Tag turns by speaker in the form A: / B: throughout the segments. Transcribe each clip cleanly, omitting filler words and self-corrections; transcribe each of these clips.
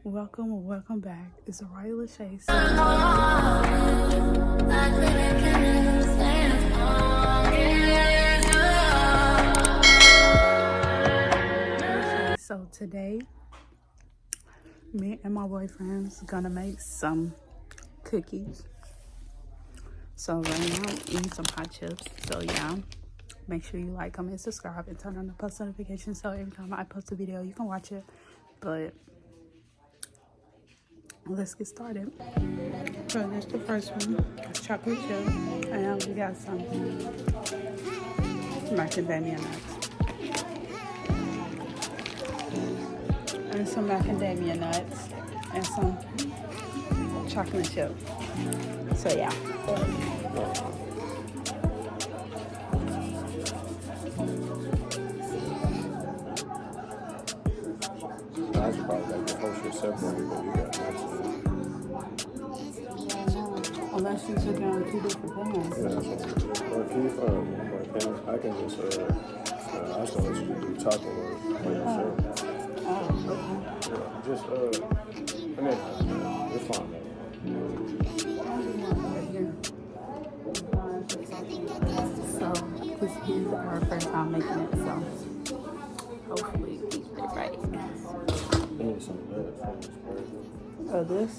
A: Welcome back. It's 𝒖𝒂𝒉𝒉𝒉. So today, me and my boyfriend's gonna make some cookies. So right now I'm eating some hot chips. So yeah, make sure you like, comment, subscribe, and turn on the post notifications so every time I post a video you can watch it. But let's get started. So that's the first one. It's chocolate chip. And we got some macadamia nuts. And some macadamia nuts. And some chocolate chip. So yeah.
B: I should probably like the whole shit separately, but you got nuts in it.
A: Unless you took it on 2 different pans.
B: Yeah, that's what or can you one more pan? I can just I just want you to do chocolate or yourself.
A: Oh, okay.
B: Yeah, just I mean, it's fine though.
A: So this is our first time making it, so hopefully we get it right.
B: I need some of that from this person.
A: Oh, this?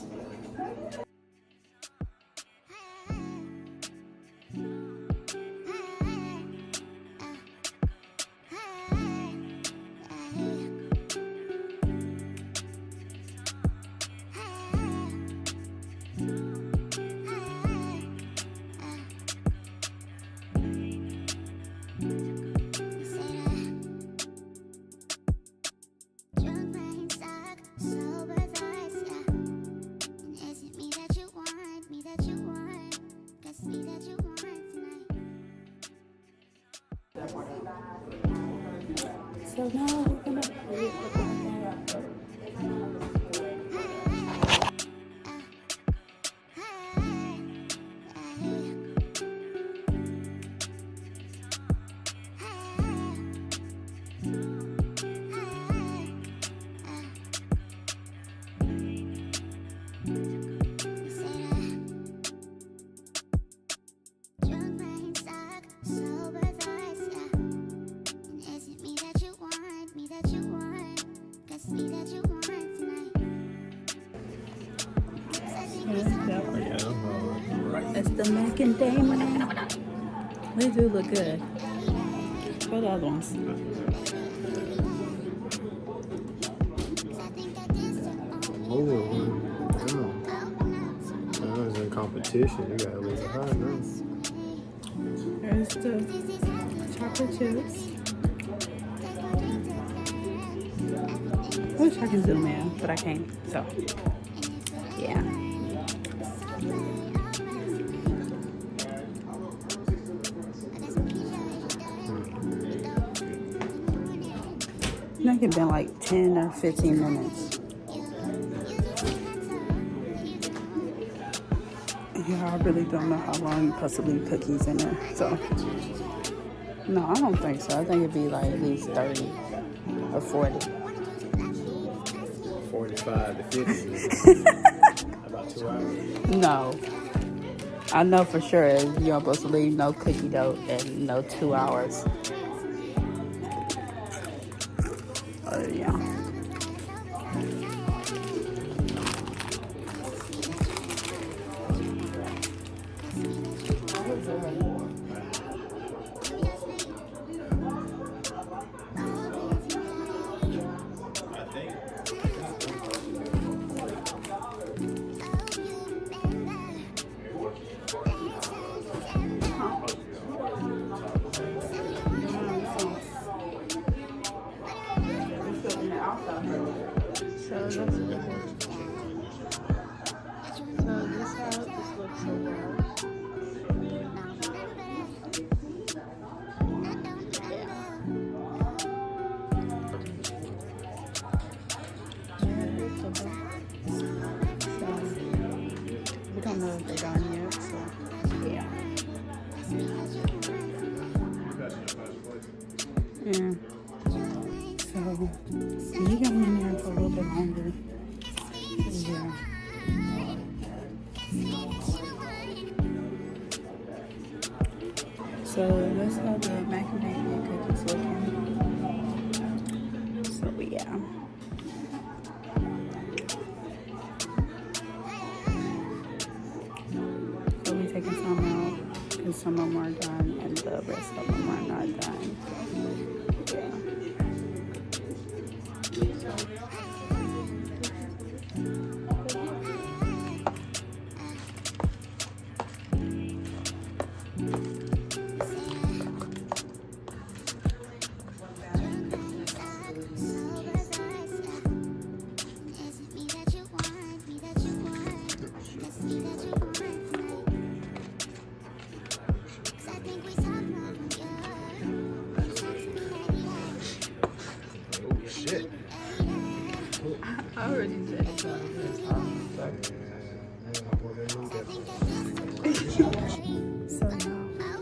A: So now we're gonna put it That's the macadamia. They do look good. What other ones?
B: Oh, I was in competition. You got a little high now.
A: There's the chocolate chips. I wish I could zoom in, but I can't. So, yeah. I think it's been like 10 or 15 minutes. Yeah, I really don't know how long you're supposed to leave cookies in there. So, no, I don't think so. I think it'd be like at least 30 or 40.
B: 45 to 50. About 2 hours.
A: No. I know for sure you're supposed to leave no cookie dough in no 2 hours. Yeah. We don't know if they're done yet, so yeah. Yeah. So you got me in there for a little bit longer. So that's how the macadamia cookies looking. So yeah. So we taking some out because some of them are done and the rest of them are not done. Yeah. I already said it. So now,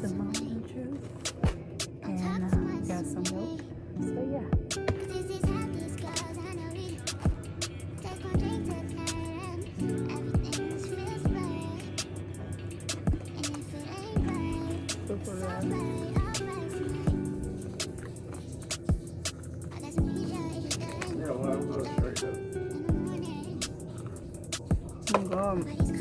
A: the moment juice, and got some milk. So yeah. Oh my God.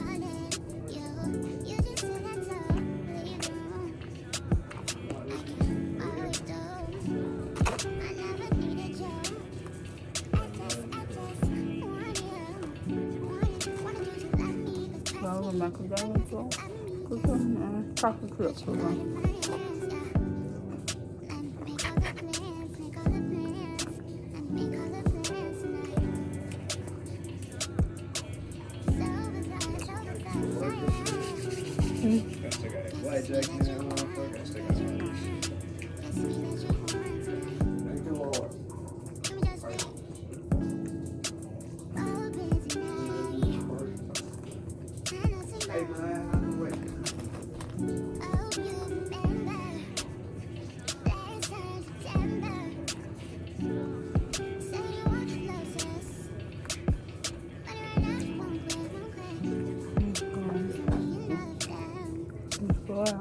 A: 𝒂𝒂𝒉𝒉𝒉.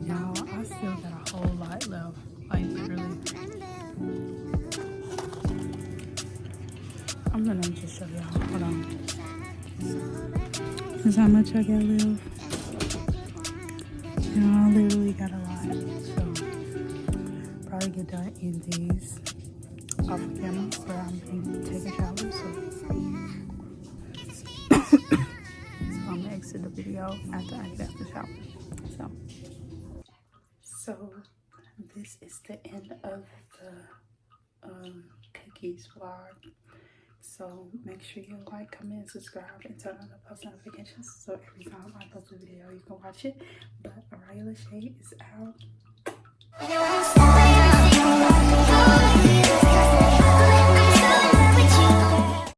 A: Y'all, I still got a whole lot left. Like literally. I'm gonna just show y'all. Hold on. This is how much I got left. You know, I literally got a lot. So probably get done in these off camera, but I'm gonna take a shower. So I'm gonna exit the video after I get out the shower. So this is the end of the cookies vlog. So make sure you like, comment, subscribe, and turn on the post notifications so every time I post a video you can watch it. But 𝒖𝒂𝒉𝒉 is out.